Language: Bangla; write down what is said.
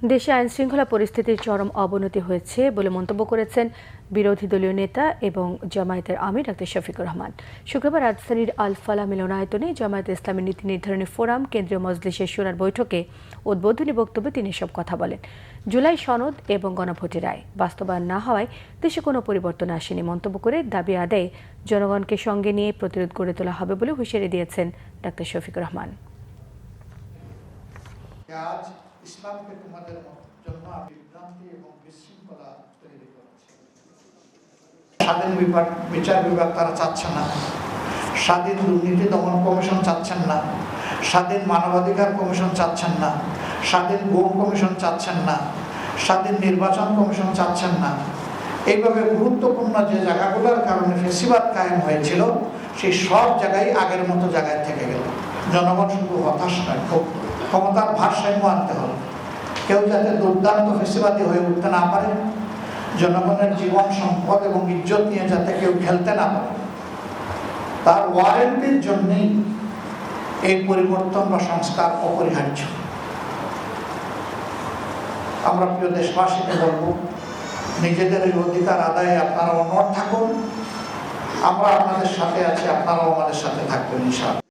দেশে আইনশৃঙ্খলা পরিস্থিতির চরম অবনতি হয়েছে বলে মন্তব্য করেছেন বিরোধী দলীয় নেতা এবং জামায়াতের আমির ডাক্তার শফিকুর রহমান। শুক্রবার রাজধানীর আল ফালাহ মিলনায়তনে জামায়াতে ইসলামী নীতি নির্ধারণী ফোরাম কেন্দ্রীয় মজলিসের শুনার বৈঠকে উদ্বোধনী বক্তব্যে তিনি এসব কথা বলেন। জুলাই সনদ এবং গণভোটের রায় বাস্তবায়ন না হওয়ায় দেশে কোনো পরিবর্তন আসেনি মন্তব্য করে দাবি আদায়ে জনগণকে সঙ্গে নিয়ে প্রতিরোধ গড়ে তোলা হবে বলে হুঁশিয়ারি দিয়েছেন ডাক্তার শফিকুর রহমান। ইসলামকে তোমাদের জন্য বিভ্রান্তি এবং বিশৃঙ্খলা তৈরি করেছে। স্বাধীন বিচার বিভাগ তারা চাচ্ছে না, স্বাধীন দুর্নীতি দমন কমিশন চাচ্ছেন না, স্বাধীন মানবাধিকার কমিশন চাচ্ছেন না, স্বাধীন গুম কমিশন চাচ্ছেন না, স্বাধীন নির্বাচন কমিশন চাচ্ছেন না। এইভাবে গুরুত্বপূর্ণ যে জায়গাগুলোর কারণে ফেসিবাদ কায়েম হয়েছিল সেই সব জায়গায় আগের মতো জায়গায় থেকে গেল। জনগণ শুধু হতাশ নয়, ক্ষমতার ভারসাম্য আনতে হবে। কেউ যাতে দুর্দান্ত ফেসিবাদী হয়ে উঠতে না পারে, জনগণের জীবন সম্পদ এবং ইজ্জত নিয়ে যাতে কেউ খেলতে না পারে, তার ওয়ারেন্টির জন্যই এই পরিবর্তন বা সংস্কার অপরিহার্য। আমরা প্রিয় দেশবাসীকে বলব, নিজেদের এই অধিকার আদায়ে আপনারা অনড় থাকুন। আমরা আপনাদের সাথে আছি, আপনারাও আমাদের সাথে থাকবেন ইনশাআল্লাহ।